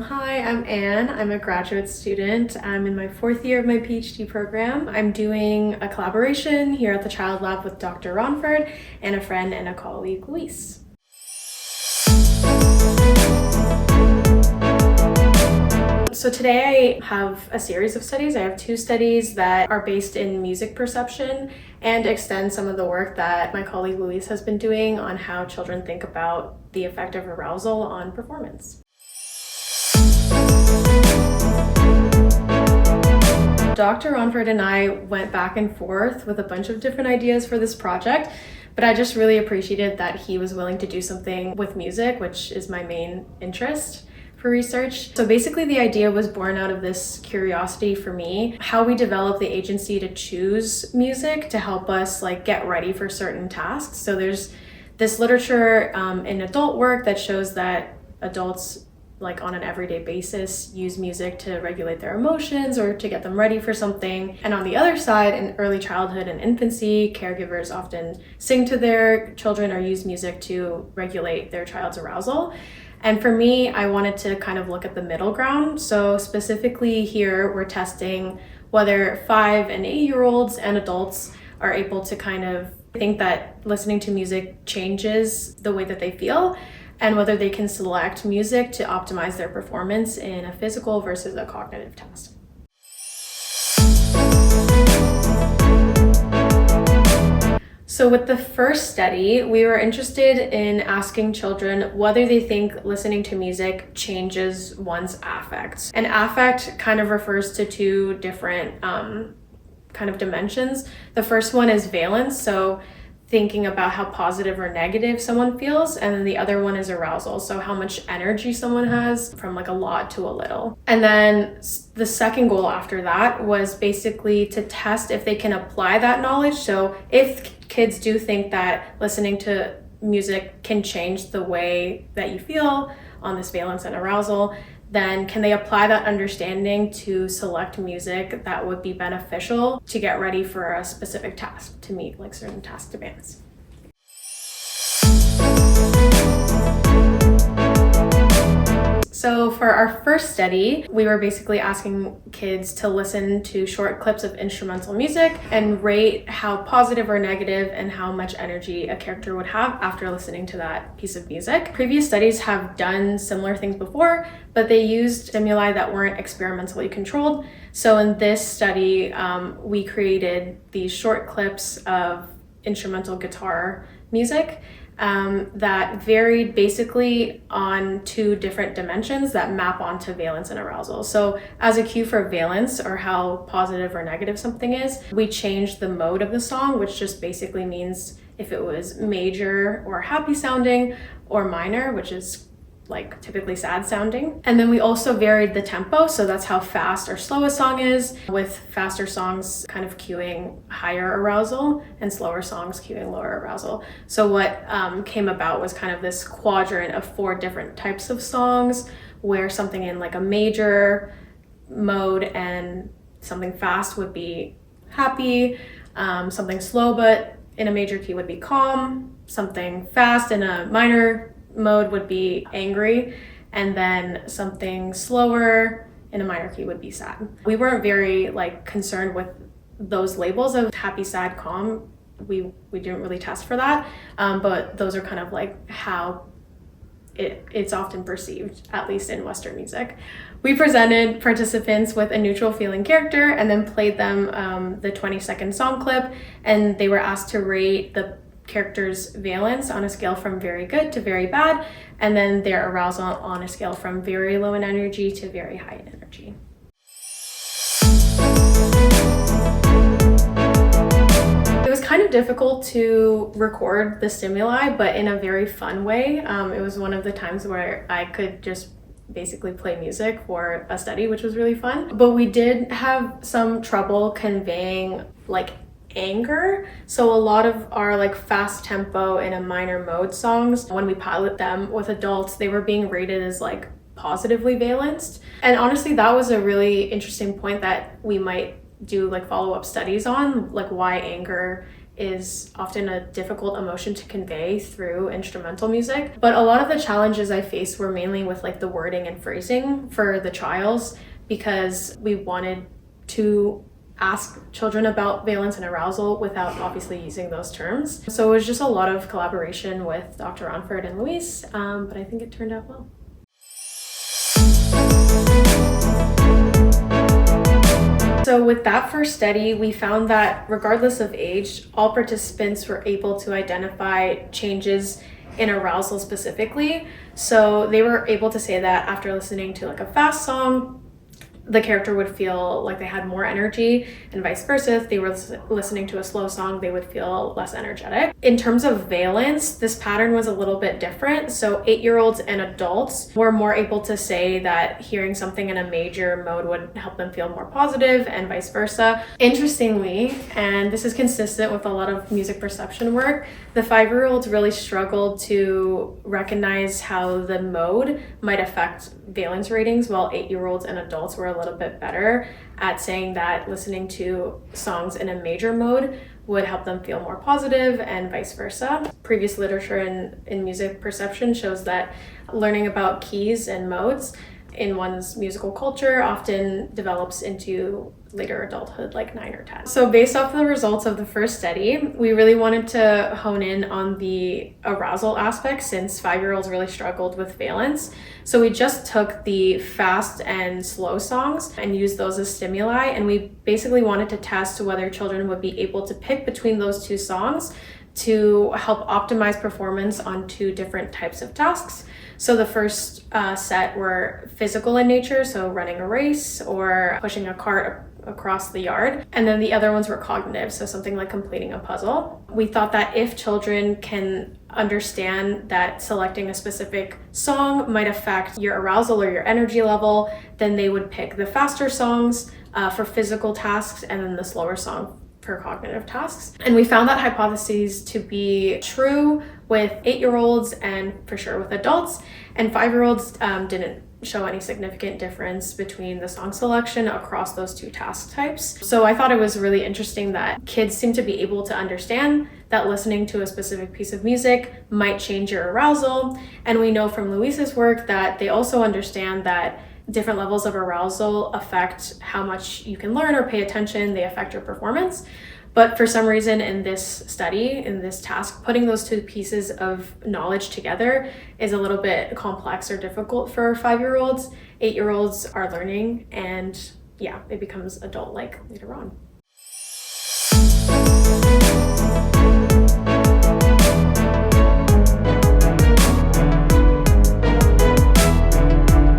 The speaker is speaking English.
Hi, I'm Anne. I'm a graduate student. I'm in my fourth year of my PhD program. I'm doing a collaboration here at the ChiLD Lab with Dr. Ronford and a friend and a colleague, Luis. So today I have a series of studies. I have two studies that are based in music perception and extend some of the work that my colleague Luis has been doing on how children think about the effect of arousal on performance. Dr. Ronford and I went back and forth with a bunch of different ideas for this project, but I just really appreciated that he was willing to do something with music, which is my main interest for research. So basically the idea was born out of this curiosity for me, how we develop the agency to choose music to help us get ready for certain tasks. So there's this literature in adult work that shows that adults on an everyday basis use music to regulate their emotions or to get them ready for something. And on the other side, in early childhood and infancy, caregivers often sing to their children or use music to regulate their child's arousal. And for me, I wanted to kind of look at the middle ground. So specifically here, we're testing whether 5 and 8-year-olds and adults are able to kind of think that listening to music changes the way that they feel, and whether they can select music to optimize their performance in a physical versus a cognitive task. So with the first study, we were interested in asking children whether they think listening to music changes one's affect. And affect kind of refers to two different kind of dimensions. The first one is valence, so thinking about how positive or negative someone feels, and then the other one is arousal, so how much energy someone has from a lot to a little. And then the second goal after that was basically to test if they can apply that knowledge. So if kids do think that listening to music can change the way that you feel on this valence and arousal, then can they apply that understanding to select music that would be beneficial to get ready for a specific task, to meet certain task demands. So for our first study, we were basically asking kids to listen to short clips of instrumental music and rate how positive or negative and how much energy a character would have after listening to that piece of music. Previous studies have done similar things before, but they used stimuli that weren't experimentally controlled. So in this study, we created these short clips of instrumental guitar music that varied basically on two different dimensions that map onto valence and arousal. So as a cue for valence, or how positive or negative something is, we changed the mode of the song, which just basically means if it was major or happy sounding, or minor, which is typically sad sounding. And then we also varied the tempo, so that's how fast or slow a song is, with faster songs kind of cueing higher arousal and slower songs cueing lower arousal. So what came about was kind of this quadrant of 4 different types of songs, where something in a major mode and something fast would be happy, something slow but in a major key would be calm, something fast in a minor mode would be angry, and then something slower in a minor key would be sad. We weren't very concerned with those labels of happy, sad, calm. We didn't really test for that, but those are kind of how it's often perceived, at least in Western music. We presented participants with a neutral feeling character and then played them the 20-second song clip, and they were asked to rate the character's valence on a scale from very good to very bad, and then their arousal on a scale from very low in energy to very high in energy. It was kind of difficult to record the stimuli, but in a very fun way. It was one of the times where I could just basically play music for a study, which was really fun. But we did have some trouble conveying anger. So a lot of our fast tempo in a minor mode songs, when we pilot them with adults, they were being rated as positively valenced. And honestly, that was a really interesting point that we might do follow-up studies on, why anger is often a difficult emotion to convey through instrumental music. But a lot of the challenges I faced were mainly with like the wording and phrasing for the trials, because we wanted to ask children about valence and arousal without obviously using those terms. So it was just a lot of collaboration with Dr. Ronford and Luis, but I think it turned out well. So with that first study, we found that regardless of age, all participants were able to identify changes in arousal specifically. So they were able to say that after listening to like a fast song, the character would feel like they had more energy, and vice versa. If they were listening to a slow song, they would feel less energetic. In terms of valence, this pattern was a little bit different. So 8-year-olds and adults were more able to say that hearing something in a major mode would help them feel more positive, and vice versa. Interestingly, and this is consistent with a lot of music perception work, the 5-year-olds really struggled to recognize how the mode might affect valence ratings, while 8-year-olds and adults were a little bit better at saying that listening to songs in a major mode would help them feel more positive, and vice versa. Previous literature in music perception shows that learning about keys and modes in one's musical culture often develops into later adulthood, like 9 or 10. So based off the results of the first study, we really wanted to hone in on the arousal aspect, since 5-year-olds really struggled with valence. So we just took the fast and slow songs and used those as stimuli, and we basically wanted to test whether children would be able to pick between those two songs to help optimize performance on 2 different types of tasks. So the first set were physical in nature, so running a race or pushing a cart across the yard. And then the other ones were cognitive, so something like completing a puzzle. We thought that if children can understand that selecting a specific song might affect your arousal or your energy level, then they would pick the faster songs for physical tasks, and then the slower song for cognitive tasks. And we found that hypothesis to be true with 8-year-olds and for sure with adults, and 5-year-olds didn't show any significant difference between the song selection across those 2 task types. So I thought it was really interesting that kids seem to be able to understand that listening to a specific piece of music might change your arousal. And we know from Luis's work that they also understand that different levels of arousal affect how much you can learn or pay attention. They affect your performance. But for some reason in this study, in this task, putting those 2 pieces of knowledge together is a little bit complex or difficult for 5-year-olds. 8-year-olds are learning, and yeah, it becomes adult-like later on.